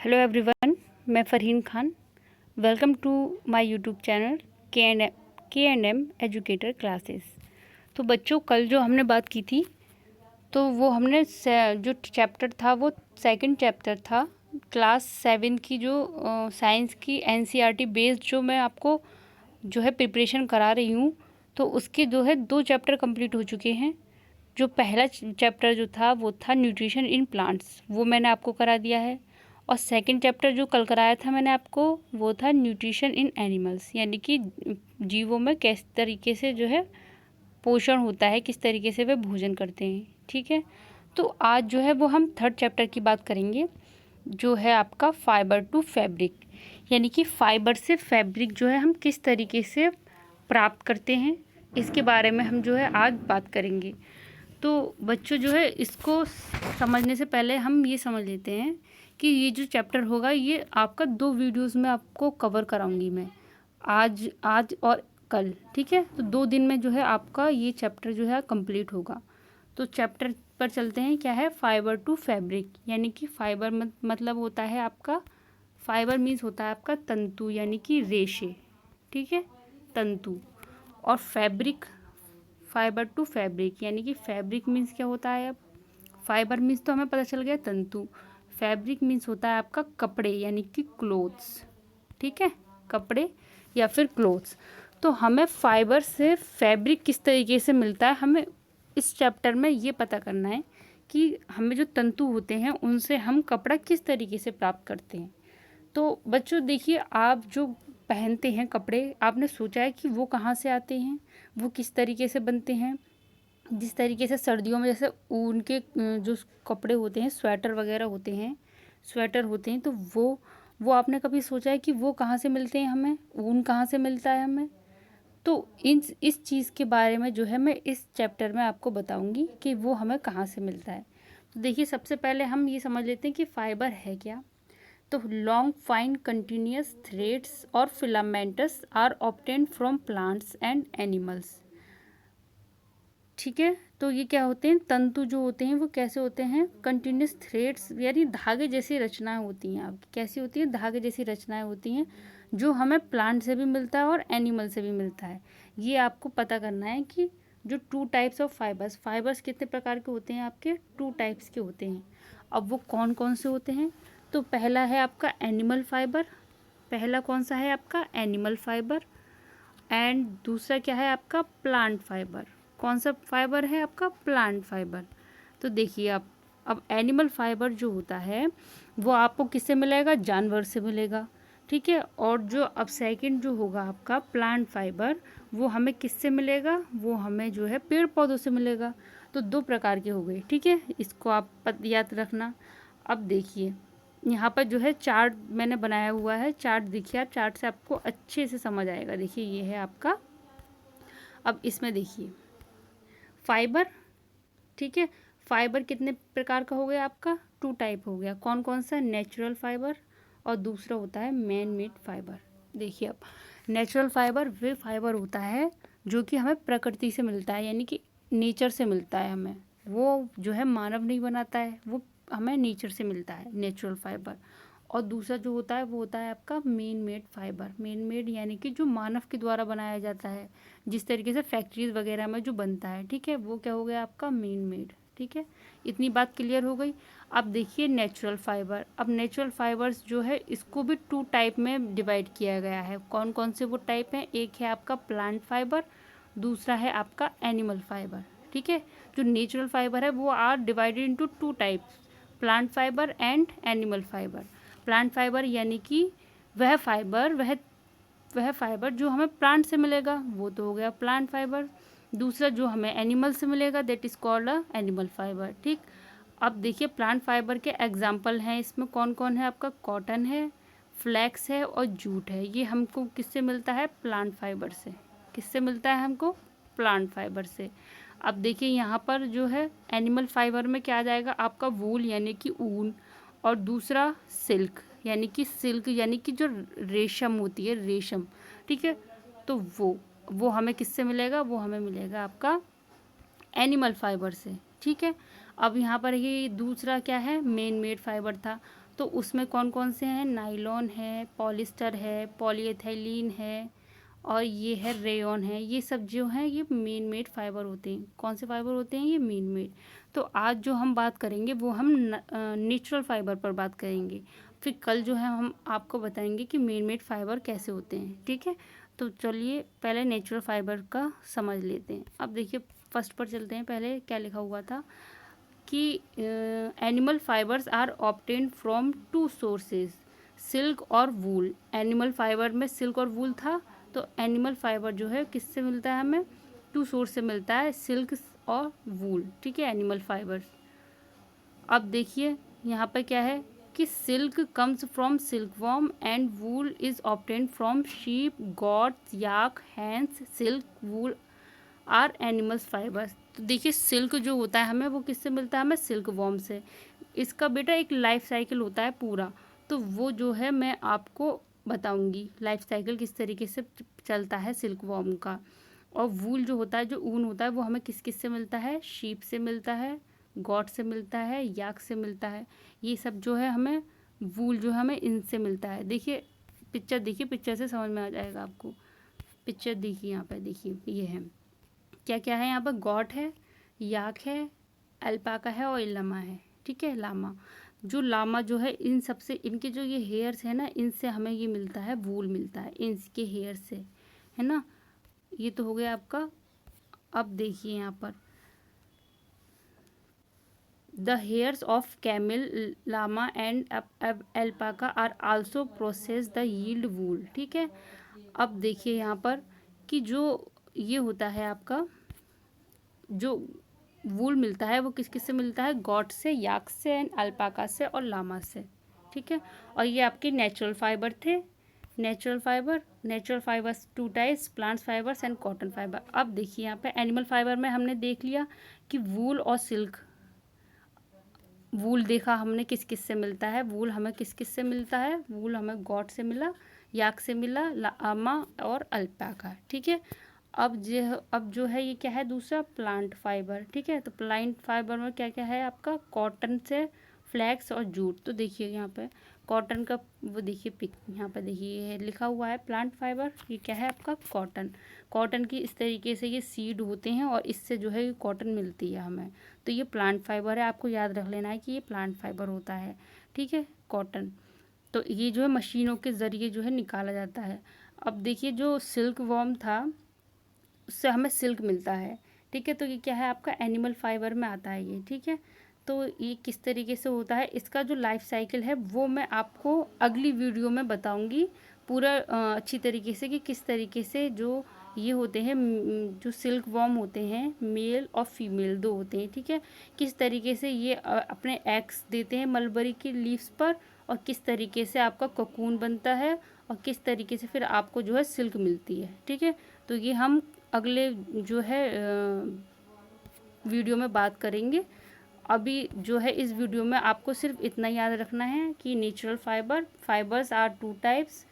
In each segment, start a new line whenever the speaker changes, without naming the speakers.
Hello everyone, मैं Farheen Khan. Welcome to my YouTube channel K and M educator classes. तो बच्चों, कल जो हमने बात की थी तो वो हमने जो चैप्टर था वो सेकंड चैप्टर था क्लास 7 की, जो साइंस की एनसीईआरटी बेस्ड जो मैं आपको जो है प्रिपरेशन करा रही हूँ। तो उसके जो है 2 चैप्टर कंप्लीट हो चुके हैं। जो पहला चैप्टर जो था वो था न्यूट्रिशन इन प्लांट्स, वो मैंने आपको करा दिया है। और सेकंड चैप्टर जो कल कराया था मैंने आपको, वो था न्यूट्रिशन इन एनिमल्स, यानी कि जीवों में किस तरीके से जो है पोषण होता है, किस तरीके से वे भोजन करते हैं। ठीक है, तो आज जो है वो हम थर्ड चैप्टर की बात करेंगे, जो है आपका फाइबर टू फैब्रिक, यानी कि फाइबर से फैब्रिक जो है हम किस तरीके से प्राप्त करते हैं, इसके बारे में हम जो है आज बात करेंगे। तो बच्चों जो है इसको समझने से पहले हम ये समझ लेते हैं कि ये जो चैप्टर होगा ये आपका 2 वीडियोस में आपको कवर कराऊंगी मैं, आज और कल। ठीक है, तो 2 दिन में जो है आपका ये चैप्टर जो है कंप्लीट होगा। तो चैप्टर पर चलते हैं। क्या है फाइबर टू फैब्रिक, यानी कि फाइबर मतलब होता है आपका, फाइबर मीन्स होता है आपका तंतु, यानी कि रेशे। ठीक है, तंतु। और फैब्रिक, फाइबर टू फैब्रिक, यानी कि फैब्रिक मीन्स क्या होता है। अब फाइबर मीन्स तो हमें पता चल गया तंतु, फैब्रिक मीन्स होता है आपका कपड़े, यानी कि क्लोथ्स। ठीक है, कपड़े या फिर क्लोथ्स। तो हमें फाइबर से फैब्रिक किस तरीके से मिलता है, हमें इस चैप्टर में ये पता करना है कि हमें जो तंतु होते हैं उनसे हम कपड़ा किस तरीके से प्राप्त करते हैं। तो बच्चों देखिए, आप जो पहनते हैं कपड़े, आपने सोचा है कि वो कहाँ से आते हैं, वो किस तरीके से बनते हैं। जिस तरीके से सर्दियों में जैसे ऊन के जो कपड़े होते हैं, स्वेटर वगैरह होते हैं, स्वेटर होते हैं, तो वो आपने कभी सोचा है कि वो कहाँ से मिलते हैं, हमें ऊन कहाँ से मिलता है हमें। तो इस चीज़ के बारे में जो है मैं इस चैप्टर में आपको बताऊंगी कि वो हमें कहाँ से मिलता है। तो देखिए, सबसे पहले हम ये समझ लेते हैं कि फाइबर है क्या। तो लॉन्ग फाइन कंटिन्यूस थ्रेड्स और filaments are obtained from plants and animals. ठीक है, तो ये क्या होते हैं, तंतु जो होते हैं वो कैसे होते हैं, कंटिन्यूस थ्रेड्स, यानी धागे जैसी रचनाएं होती हैं आपकी। कैसी होती हैं, धागे जैसी रचनाएं होती हैं, जो हमें प्लांट से भी मिलता है और एनिमल से भी मिलता है। ये आपको पता करना है कि जो 2 टाइप्स ऑफ फाइबर्स, फाइबर्स कितने प्रकार के होते हैं आपके, 2 टाइप्स के होते हैं। अब वो कौन कौन से होते हैं, तो पहला है आपका एनिमल फाइबर। पहला कौन सा है आपका, एनिमल फाइबर। एंड दूसरा क्या है आपका, प्लांट फाइबर। कौन सा फाइबर है आपका, प्लांट फाइबर। तो देखिए, आप अब एनिमल फाइबर जो होता है वो आपको किससे मिलेगा, जानवर से मिलेगा। ठीक है, और जो अब सेकंड जो होगा आपका प्लांट फाइबर, वो हमें किससे मिलेगा, वो हमें जो है पेड़ पौधों से मिलेगा। तो 2 प्रकार के हो गए। ठीक है, इसको आप याद रखना। अब देखिए, यहाँ पर जो है चार्ट मैंने बनाया हुआ है, चार्ट देखिए, आप चार्ट से आपको अच्छे से समझ आएगा। देखिए, ये है आपका, अब इसमें देखिए फाइबर। ठीक है, फाइबर कितने प्रकार का हो गया आपका, 2 टाइप हो गया। कौन कौन सा, नेचुरल फाइबर और दूसरा होता है मैन मेड फाइबर। देखिए, अब नेचुरल फाइबर वे फाइबर होता है जो कि हमें प्रकृति से मिलता है, यानी कि नेचर से मिलता है हमें। वो जो है मानव नहीं बनाता है, वो हमें नेचर से मिलता है, नेचुरल फाइबर। और दूसरा जो होता है वो होता है आपका main made fibre. Main made यानी कि जो मानव के द्वारा बनाया जाता है, जिस तरीके से फैक्ट्रीज वगैरह में जो बनता है। ठीक है, वो क्या हो गया आपका, मेन मेड। ठीक है, इतनी बात क्लियर हो गई। अब देखिए नेचुरल फाइबर। अब नेचुरल फाइबर्स जो है इसको भी 2 टाइप में डिवाइड किया गया है। कौन कौन से वो टाइप हैं, एक है आपका प्लांट फाइबर, दूसरा है आपका एनिमल फाइबर। ठीक है, जो नेचुरल फाइबर है वो are divided into 2 types, plant fibre and animal fibre. Plant fibre यानी कि वह फाइबर जो हमें प्लांट से मिलेगा, वो तो हो गया प्लांट फाइबर। दूसरा जो हमें एनिमल से मिलेगा, that is called a animal fibre. ठीक, अब देखिए प्लांट फाइबर के एग्जाम्पल हैं इसमें कौन कौन है आपका, कॉटन है, फ्लैक्स है और जूट है। ये हमको किससे मिलता है, प्लांट फाइबर से। किससे मिलता है हमको, प्लांट फाइबर से। अब देखिए यहाँ पर जो है एनिमल फाइबर में क्या आ जाएगा आपका, वूल यानी कि ऊन, और दूसरा सिल्क यानी कि जो रेशम होती है, रेशम। ठीक है, तो वो हमें किससे मिलेगा, वो हमें मिलेगा आपका एनिमल फाइबर से। ठीक है, अब यहाँ पर ये दूसरा क्या है, मेन मेड फाइबर था। तो उसमें कौन कौन से हैं, नायलॉन है, पॉलिस्टर है, पॉलीएथिलीन है और ये है रेयॉन है। ये सब जो हैं ये मेन मेड फाइबर होते हैं। कौन से फाइबर होते हैं, ये मेन मेड। तो आज जो हम बात करेंगे वो हम नेचुरल फाइबर पर बात करेंगे। फिर कल जो है हम आपको बताएंगे कि मेन मेड फाइबर कैसे होते हैं, ठीक है। तो चलिए पहले नेचुरल फाइबर का समझ लेते हैं। अब देखिए फर्स्ट पर चलते हैं। पहले क्या लिखा हुआ था कि animal fibres are obtained from two sources, silk और वूल। एनिमल फाइबर में सिल्क और वूल था, तो एनिमल फाइबर जो है किससे मिलता है, हमें टू सोर्स से मिलता है, सिल्क और वूल, ठीक है, एनिमल फाइबर्स। अब देखिए यहाँ पर क्या है कि silk comes from silkworm and wool is obtained from sheep, goats, yak, hens. Silk, wool are animals fibres. तो देखिए सिल्क जो होता है हमें वो किससे मिलता है, हमें सिल्क वॉर्म से। इसका बेटा एक लाइफ साइकिल होता है पूरा, तो वो जो है मैं आपको बताऊंगी लाइफ साइकिल किस तरीके से चलता है सिल्क वॉर्म का। और वूल जो होता है, जो ऊन होता है, वो हमें किस किस से मिलता है, शीप से मिलता है, गॉट से मिलता है, याक से मिलता है। ये सब जो है हमें वूल जो है हमें इनसे मिलता है। देखिए पिक्चर देखिए, पिक्चर से समझ में आ जाएगा आपको। पिक्चर देखिए यहाँ पर, देखिए ये है क्या क्या है यहाँ पर, गॉट है, याक है, अल्पाका है और लामा है, ठीक है। लामा, जो लामा जो है इन सबसे, इनके जो ये हेयर्स है ना, इनसे हमें ये मिलता है, वूल मिलता है इनके हेयर से, है ना। ये तो हो गया आपका। अब देखिए यहाँ पर the hairs of camel, llama and alpaca are also process the yield wool, ठीक है। अब देखिए यहाँ पर कि जो ये होता है आपका, जो वूल मिलता है वो किस किस से मिलता है, गॉट से, याक से एंड अल्पाका से और लामा से, ठीक है। और ये आपके नेचुरल फाइबर थे। Natural fibres two types, plant fibres and cotton fibre. अब देखिए यहाँ पे एनिमल फाइबर में हमने देख लिया कि वूल और सिल्क। वूल देखा हमने किस किस से मिलता है, वूल हमें किस किस से मिलता है, वूल हमें गॉट से मिला, याक से मिला, लामा और अल्पाका, ठीक है। अब जो है ये क्या है, दूसरा प्लांट फाइबर, ठीक है। तो प्लांट फाइबर में क्या क्या है आपका, कॉटन से, फ्लैक्स और जूट। तो देखिए यहाँ पे कॉटन का वो देखिए पिक, यहाँ पे देखिए ये लिखा हुआ है प्लांट फाइबर। ये क्या है आपका, कॉटन। कॉटन की इस तरीके से ये सीड होते हैं और इससे जो है कॉटन मिलती है हमें। तो ये प्लांट फाइबर है, आपको याद रख लेना है कि ये प्लांट फाइबर होता है, ठीक है, कॉटन। तो ये जो है मशीनों के ज़रिए जो है निकाला जाता है। अब देखिए जो सिल्क वॉर्म था उससे हमें सिल्क मिलता है, ठीक है। तो ये क्या है आपका, एनिमल फाइबर में आता है ये, ठीक है। तो ये किस तरीके से होता है, इसका जो लाइफ साइकिल है वो मैं आपको अगली वीडियो में बताऊंगी पूरा अच्छी तरीके से, कि किस तरीके से जो ये होते हैं, जो सिल्क वॉर्म होते हैं, मेल और फीमेल दो होते हैं, ठीक है। किस तरीके से ये अपने एग्स देते हैं मलबरी की लीव्स पर, और किस तरीके से आपका कोकून बनता है, और किस तरीके से फिर आपको जो है सिल्क मिलती है, ठीक है। तो ये हम अगले जो है वीडियो में बात करेंगे। अभी जो है इस वीडियो में आपको सिर्फ इतना याद रखना है कि natural fibres are two types,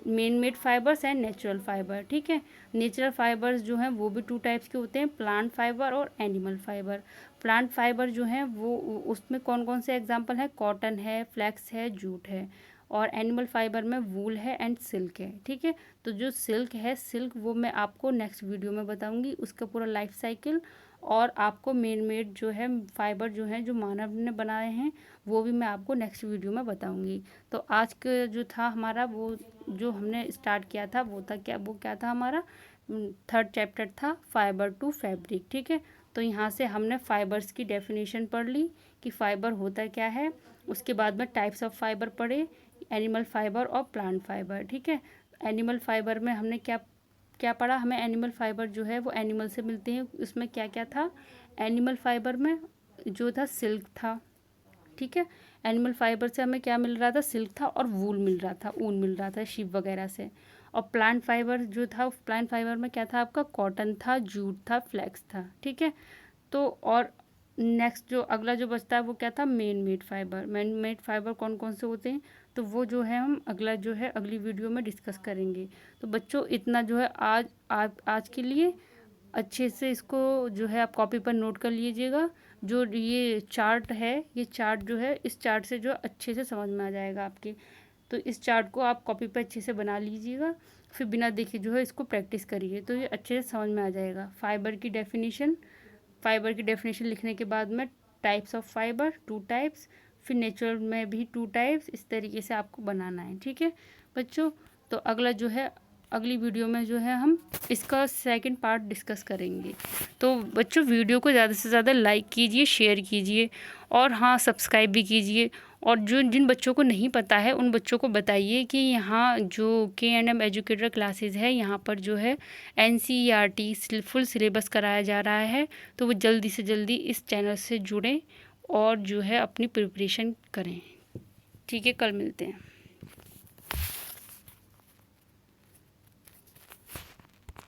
man made fibres and natural fibre, ठीक है। नेचुरल फाइबर्स जो हैं वो भी टू टाइप्स के होते हैं, प्लांट फाइबर और एनिमल फाइबर। प्लांट फाइबर जो हैं वो उसमें कौन कौन से एग्जांपल हैं, कॉटन है, फ्लैक्स है, जूट है। और एनिमल फाइबर में वूल है एंड सिल्क है, ठीक है। तो जो सिल्क है, सिल्क वो मैं आपको नेक्स्ट वीडियो में बताऊंगी, उसका पूरा लाइफ साइकिल। और आपको मेन मेड जो है फाइबर जो है, जो मानव ने बनाए हैं, वो भी मैं आपको नेक्स्ट वीडियो में बताऊंगी। तो आज का जो था हमारा, वो जो हमने स्टार्ट किया था वो था क्या, वो क्या था हमारा थर्ड चैप्टर था, फाइबर टू फैब्रिक, ठीक है। तो यहाँ से हमने फाइबर्स की डेफिनेशन पढ़ ली कि फाइबर होता क्या है, उसके बाद में टाइप्स ऑफ फाइबर पढ़े, एनिमल फाइबर और प्लांट फाइबर, ठीक है। एनिमल फाइबर में हमने क्या क्या पढ़ा, हमें एनिमल फाइबर जो है वो एनिमल से मिलते हैं। उसमें क्या क्या था, एनिमल फाइबर में जो था सिल्क था, ठीक है। एनिमल फाइबर से हमें क्या मिल रहा था, सिल्क था और वूल मिल रहा था, ऊन मिल रहा था शीप वगैरह से। और प्लांट फाइबर जो था, प्लांट फाइबर में क्या था आपका, कॉटन था, जूट था, फ्लैक्स था, ठीक है। तो और नेक्स्ट जो अगला जो बचता है वो क्या था, main made fibre. Main made fibre कौन कौन से होते हैं, तो वो जो है हम अगला जो है अगली वीडियो में डिस्कस करेंगे। तो बच्चों इतना जो है आज के लिए अच्छे से इसको जो है आप कॉपी पर नोट कर लीजिएगा। जो ये चार्ट है, ये चार्ट जो है, इस चार्ट से जो अच्छे से समझ में आ जाएगा आपके। तो इस चार्ट को आप कॉपी पे अच्छे से बना लीजिएगा, फिर बिना देखे जो है इसको प्रैक्टिस करिए, तो ये अच्छे से समझ में आ जाएगा। फाइबर की डेफिनेशन लिखने के बाद में टाइप्स ऑफ फाइबर 2 टाइप्स, फिर नेचुरल में भी 2 टाइप्स, इस तरीके से आपको बनाना है। ठीक है बच्चों, तो अगला जो है अगली वीडियो में जो है हम इसका सेकंड पार्ट डिस्कस करेंगे। तो बच्चों वीडियो को ज़्यादा से ज़्यादा लाइक कीजिए, शेयर कीजिए, और हाँ सब्सक्राइब भी कीजिए। और जिन बच्चों को नहीं पता है उन बच्चों को बताइए कि यहाँ जो K&M एजुकेटर क्लासेस है, यहाँ पर जो है NCERT फुल सिलेबस कराया जा रहा है। तो वो जल्दी से जल्दी इस चैनल से जुड़ें और जो है अपनी प्रिपरेशन करें। ठीक है, कल मिलते हैं।